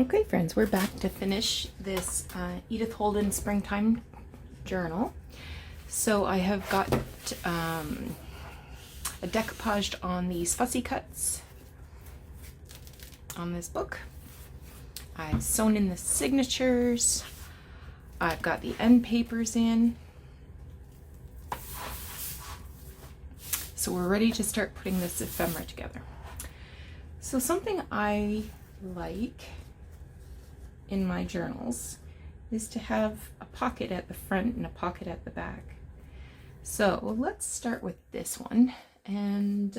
Okay, friends, we're back to finish this Edith Holden Springtime Journal. So I have got a decoupaged on these fussy cuts on this book. I've sewn in the signatures. I've got the end papers in. So we're ready to start putting this ephemera together. So something I like in my journals is to have a pocket at the front and a pocket at the back. So let's start with this one, and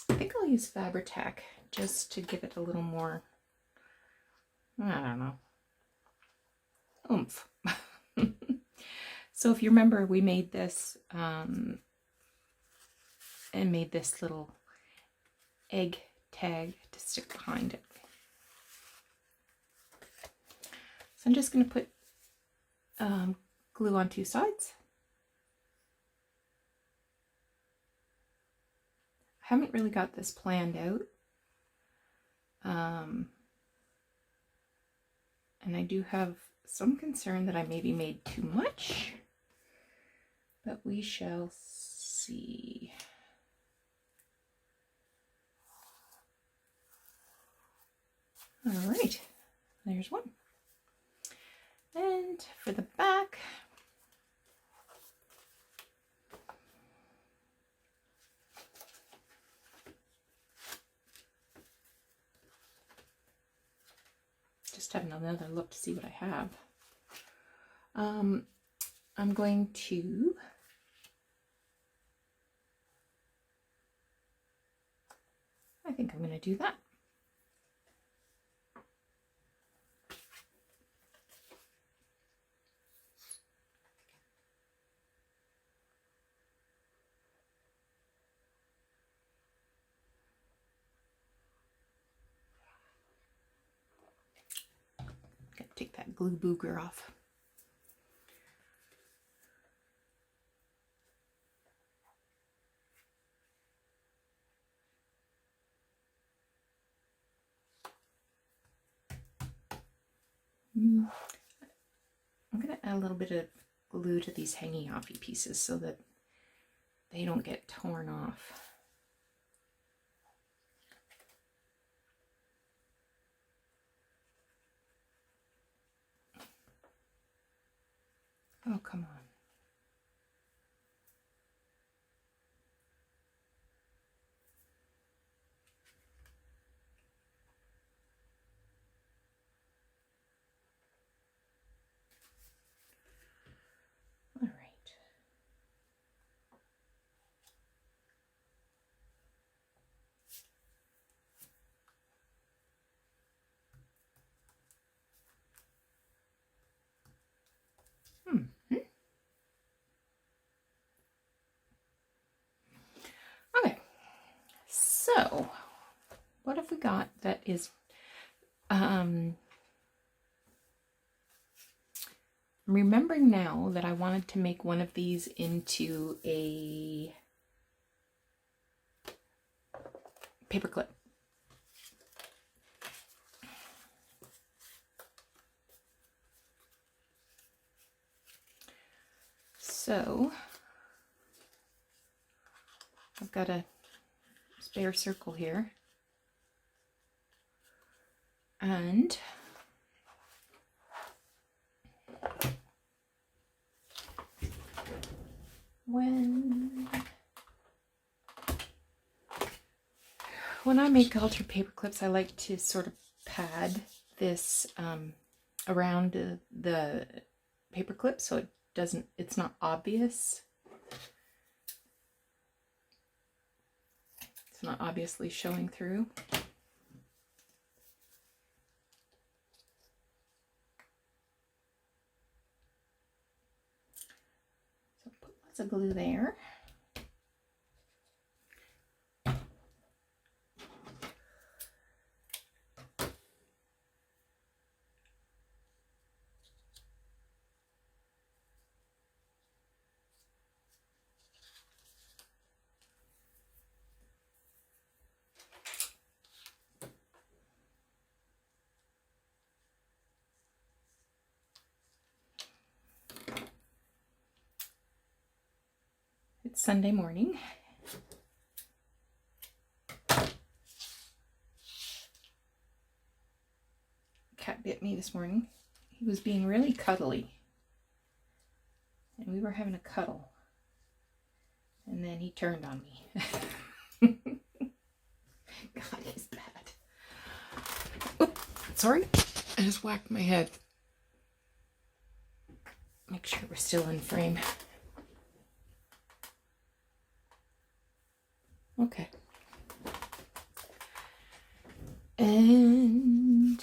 I think I'll use Fabri-Tac just to give it a little more, I don't know, oomph. So if you remember, we made this and made this little egg tag to stick behind it. So I'm just going to put glue on two sides. I haven't really got this planned out. And I do have some concern that I maybe made too much, but we shall see. All right, there's one. And for the back, just having another look to see what I have. I'm going to I think I'm going to do that. Gotta take that glue booger off. I'm going to add a little bit of glue to these hanging offy pieces so that they don't get torn off. Oh, come on. All right. Okay, so what have we got that is I'm remembering now that I wanted to make one of these into a paperclip. So I've got a spare circle here, and when I make altered paper clips, I like to sort of pad this around the paper clip so it's not obvious. It's not obviously showing through. So put lots of glue there. It's Sunday morning. Cat bit me this morning. He was being really cuddly. And we were having a cuddle. And then he turned on me. God, he's bad. Oh, sorry. I just whacked my head. Make sure we're still in frame. Okay. And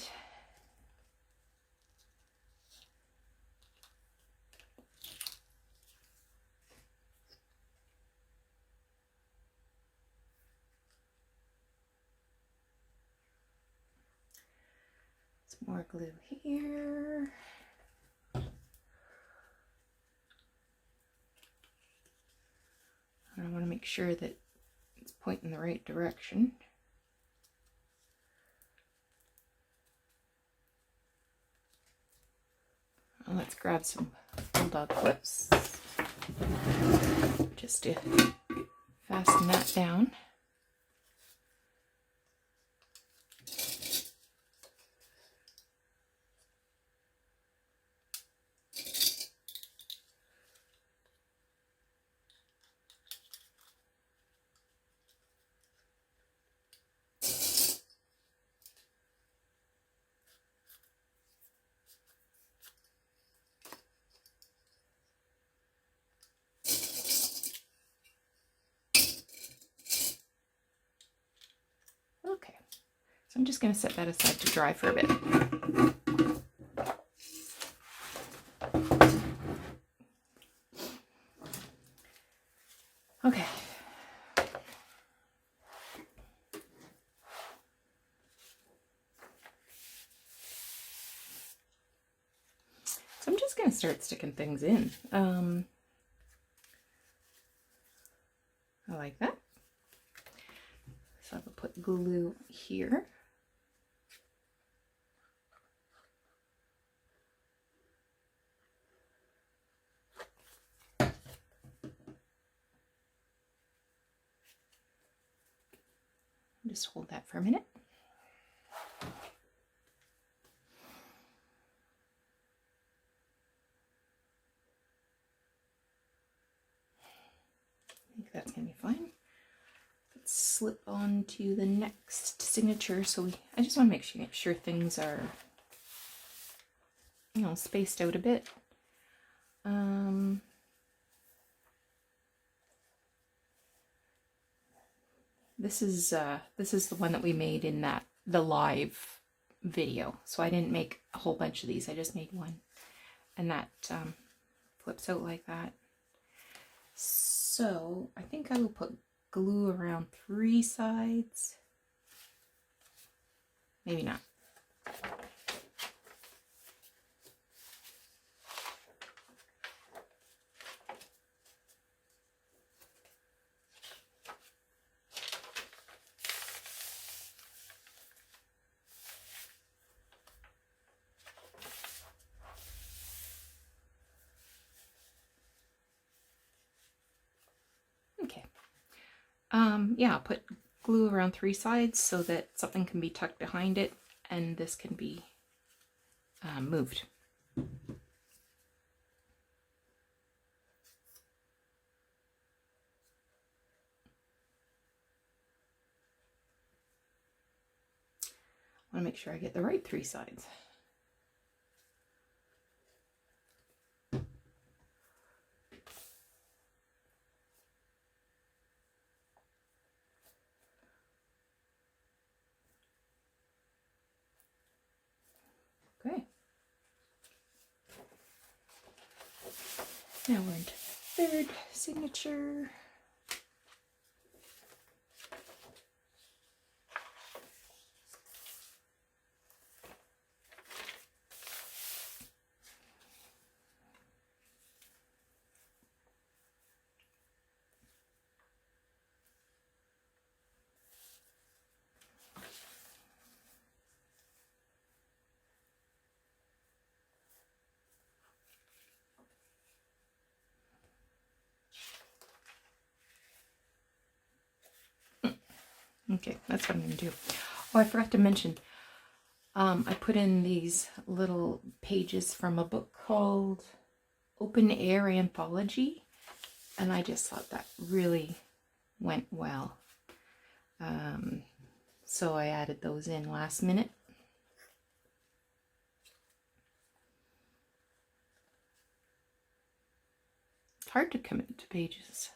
some more glue here. I want to make sure that it's pointing the right direction. Well, let's grab some bulldog clips just to fasten that down. Okay, so I'm just going to set that aside to dry for a bit. Okay. So I'm just going to start sticking things in. I like that. So I will put glue here. Just hold that for a minute. I think that's going to be fine. Let's slip on to the next signature. So I just want to make sure things are, you know, spaced out a bit. This is the one that we made in the live video. So I didn't make a whole bunch of these. I just made one, and that flips out like that. So I think I will put glue around 3 sides. Maybe not. Okay. Yeah, I'll put glue around 3 sides so that something can be tucked behind it and this can be moved. I want to make sure I get the right 3 sides. Okay. Now we're into the 3rd signature. Okay, that's what I'm going to do. Oh, I forgot to mention, I put in these little pages from a book called Open Air Anthology, and I just thought that really went well. So I added those in last minute. It's hard to commit to pages.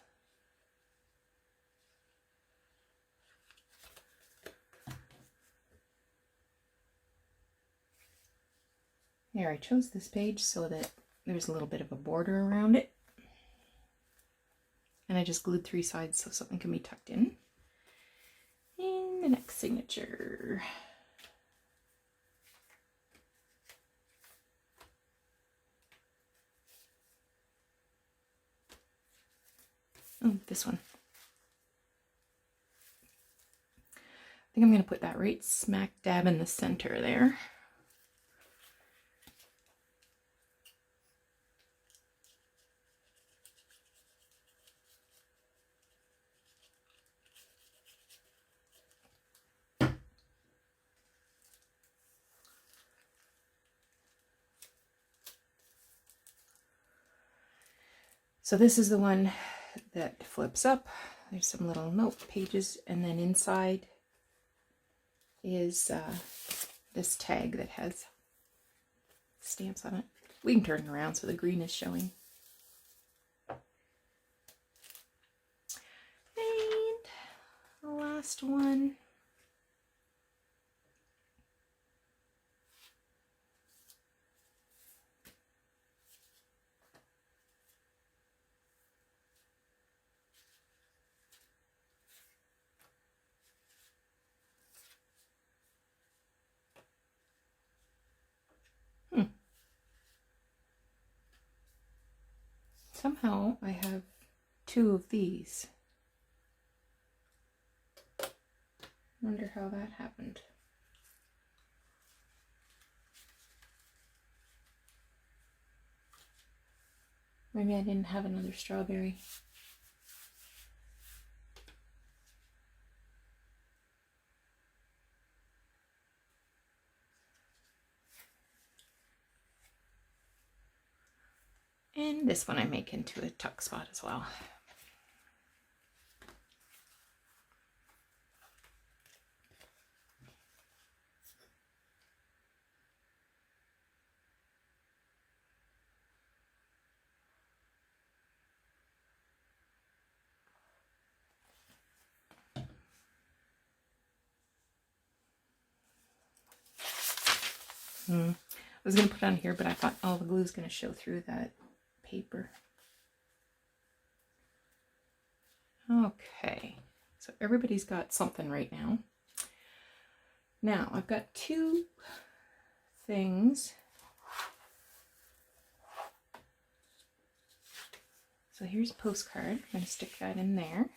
There, I chose this page so that there's a little bit of a border around it. And I just glued 3 sides so something can be tucked in. And the next signature. Oh, this one. I think I'm going to put that right smack dab in the center there. So this is the one that flips up. There's some little note pages, and then inside is this tag that has stamps on it. We can turn it around so the green is showing. And the last one. Somehow I have 2 of these. Wonder how that happened. Maybe I didn't have another strawberry. And this one I make into a tuck spot as well. I was going to put it on here, but I thought all the glue is going to show through that paper. Okay, so everybody's got something right now. Now I've got 2 things. So here's a postcard. I'm going to stick that in there.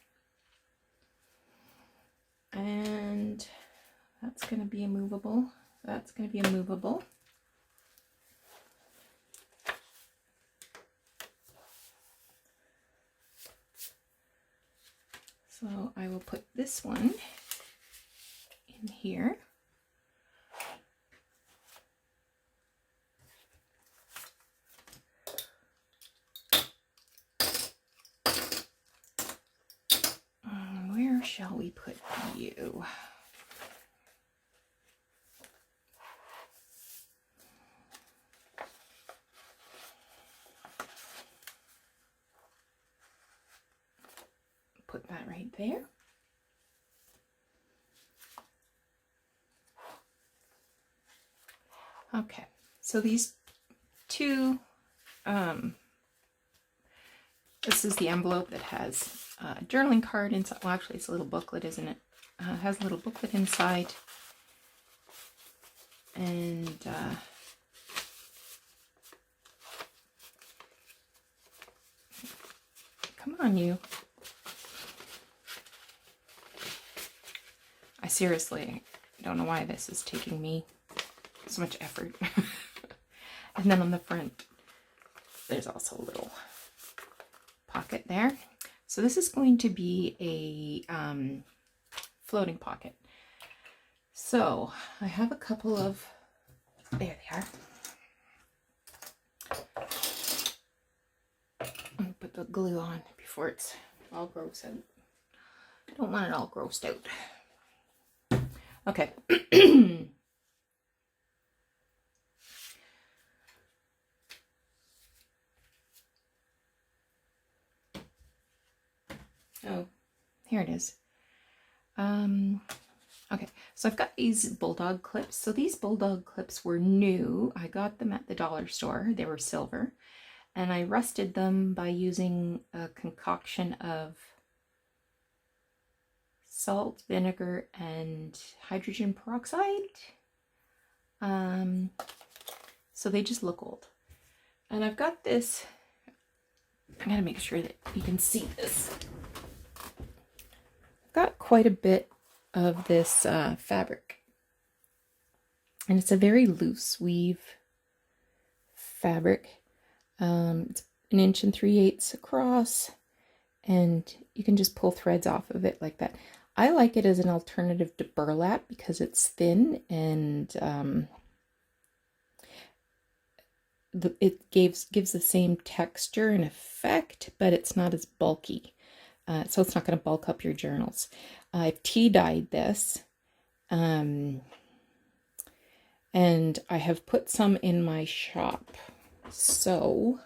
And that's going to be a movable. That's going to be a movable. So I will put this one in here. Where shall we put you? Put that right there. Okay, so these 2, this is the envelope that has a journaling card inside. Well, actually, it's a little booklet, isn't it? It has a little booklet inside. And come on, you. I seriously don't know why this is taking me so much effort. And then on the front, there's also a little pocket there. So this is going to be a floating pocket. So I have a couple of, there they are. I'm gonna put the glue on before it's all gross out. I don't want it all grossed out. Okay. Oh, here it is. Okay, so I've got these bulldog clips. So these bulldog clips were new. I got them at the dollar store. They were silver. And I rusted them by using a concoction of salt, vinegar, and hydrogen peroxide. So they just look old. And I've got this, I gotta make sure that you can see this. I've got quite a bit of this fabric. And it's a very loose weave fabric. It's 1 3/8 across, and you can just pull threads off of it like that. I like it as an alternative to burlap because it's thin and it gives the same texture and effect, but it's not as bulky. So it's not going to bulk up your journals. I've tea-dyed this, and I have put some in my shop. So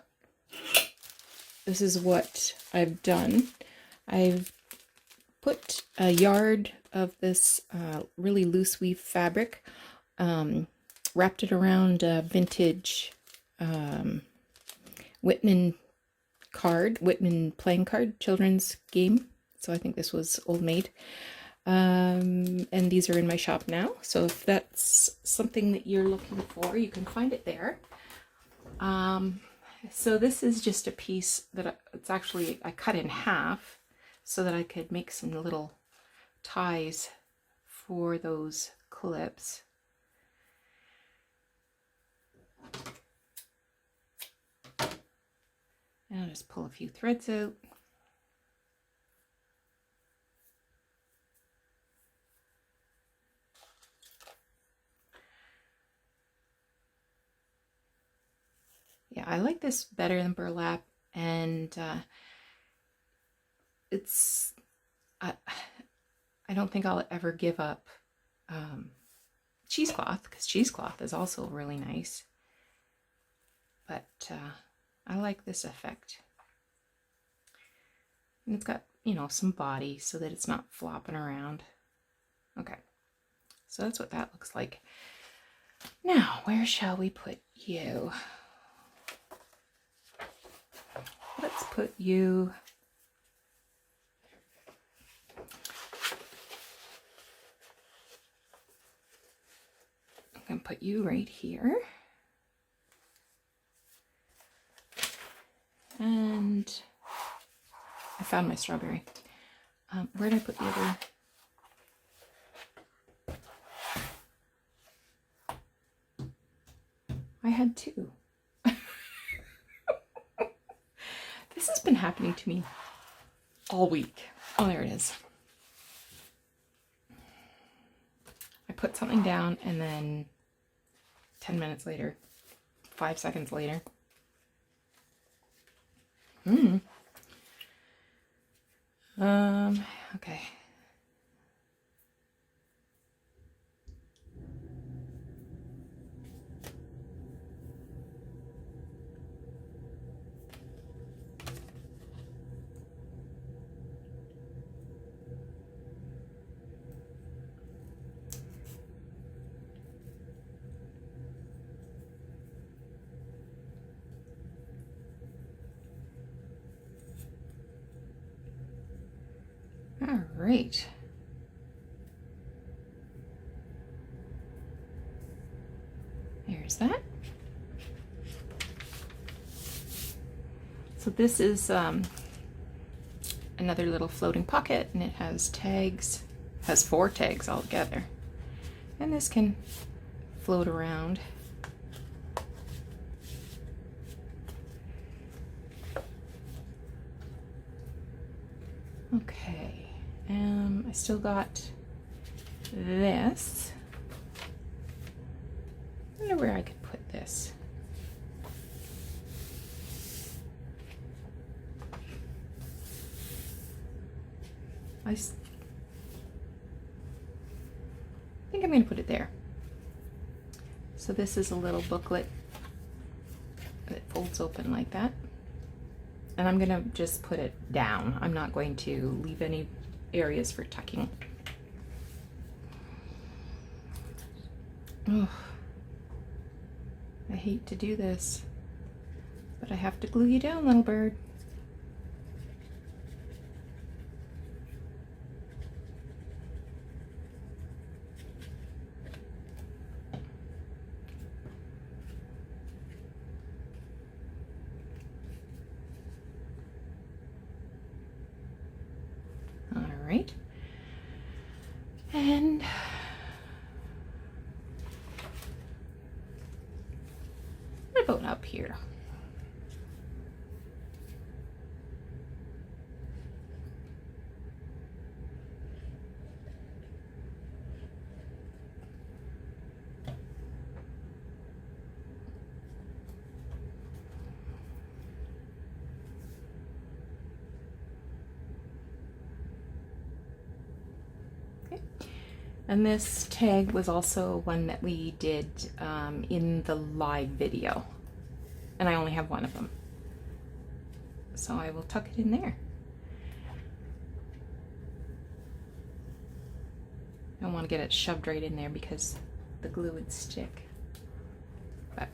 this is what I've done. I've put a yard of this really loose weave fabric, wrapped it around a vintage Whitman playing card, children's game. So I think this was Old Maid. And these are in my shop now. So if that's something that you're looking for, you can find it there. So this is just a piece that I cut in half so that I could make some little ties for those clips. And I'll just pull a few threads out. Yeah, I like this better than burlap, and I don't think I'll ever give up cheesecloth, because cheesecloth is also really nice, but I like this effect. And it's got, you know, some body so that it's not flopping around. Okay, so that's what that looks like. Now, where shall we put you? Let's put you, I'm going to put you right here. And I found my strawberry. Where did I put the other? I had two. This has been happening to me all week. Oh, there it is. I put something down and then 10 minutes later, 5 seconds later. Okay. All right. There's that. So this is another little floating pocket, and it has tags. It has 4 tags altogether. And this can float around. Okay. I still got this. I wonder where I could put this. I think I'm going to put it there. So this is a little booklet that folds open like that. And I'm going to just put it down. I'm not going to leave any areas for tucking. Oh, I hate to do this, but I have to glue you down, little bird. All right. And what about up here? And this tag was also one that we did in the live video. And I only have one of them. So I will tuck it in there. I don't want to get it shoved right in there because the glue would stick. But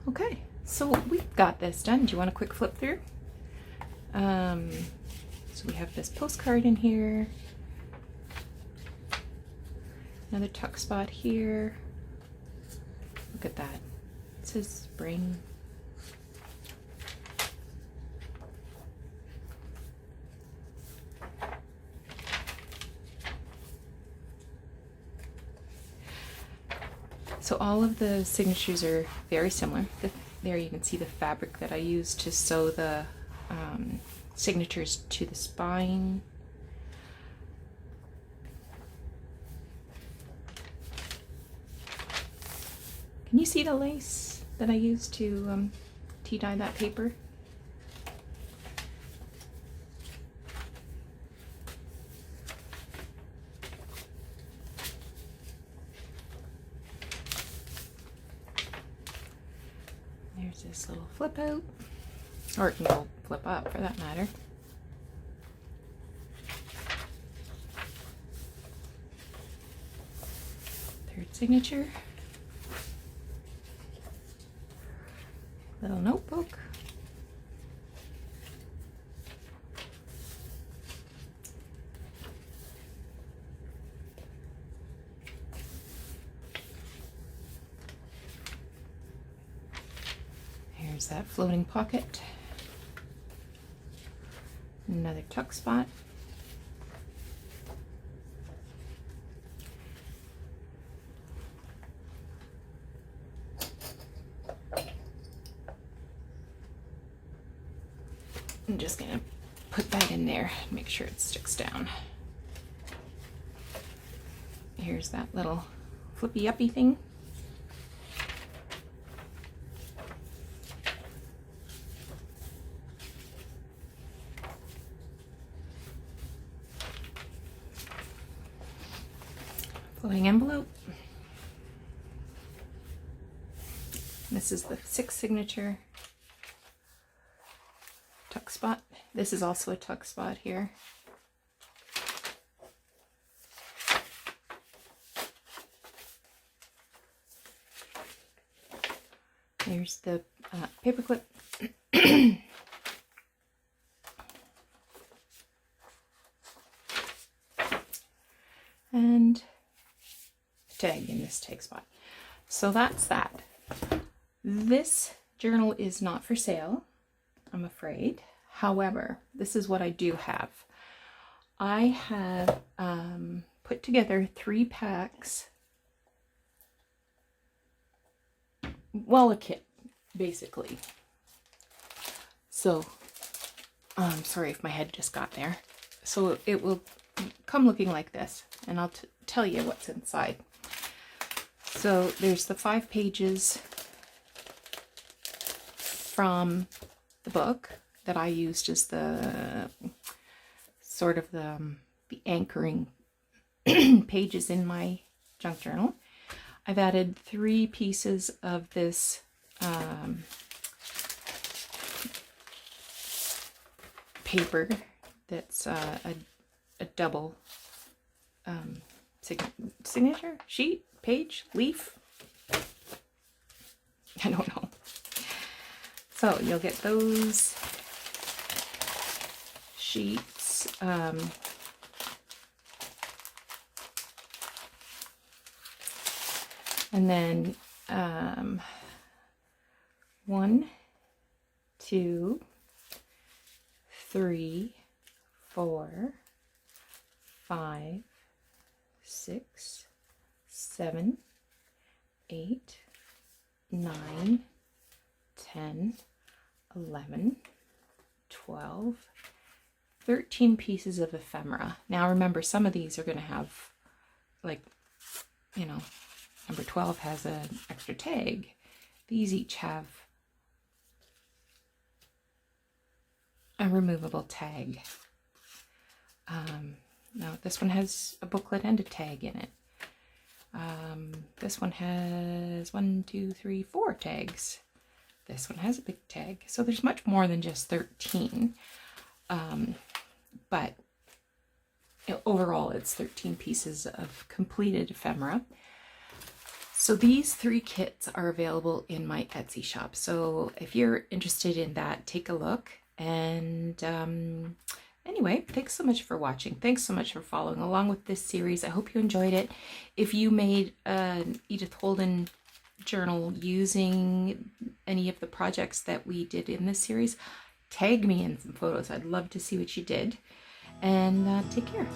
okay, so we've got this done. Do you want a quick flip through? So we have this postcard in here. Another tuck spot here. Look at that. It says spring. So all of the signatures are very similar. There you can see the fabric that I used to sew the signatures to the spine. Can you see the lace that I used to tea-dye that paper? There's this little flip out, or it can go flip up for that matter. Third signature. Little notebook. Here's that floating pocket. Another tuck spot. I'm just gonna put that in there and make sure it sticks down. Here's that little flippy uppy thing. Floating envelope. This is the 6th signature. Tuck spot. This is also a tuck spot here. There's the paperclip. And tag in this tag spot. So that's that. This journal is not for sale, I'm afraid. However, this is what I do have. I have put together 3 packs. Well, a kit, basically. So, sorry if my head just got there. So it will come looking like this, and I'll tell you what's inside. So there's the 5 pages from the book that I used as the sort of the anchoring pages in my junk journal. I've added 3 pieces of this paper that's a double signature sheet, page, leaf. I don't know. So you'll get those sheets. And then 1, 2, 3, 4, 5, 6, 7, 8, 9, 10, 11, 12, 13 pieces of ephemera. Now remember, some of these are going to have, like, you know, number 12 has an extra tag. These each have a removable tag. Now this one has a booklet and a tag in it. This one has 1, 2, 3, 4 tags. This one has a big tag. So there's much more than just 13. But overall it's 13 pieces of completed ephemera. So these 3 kits are available in my Etsy shop. So if you're interested in that, take a look. And anyway, thanks so much for watching. Thanks so much for following along with this series. I hope you enjoyed it. If you made an Edith Holden journal using any of the projects that we did in this series, tag me in some photos. I'd love to see what you did. And take care.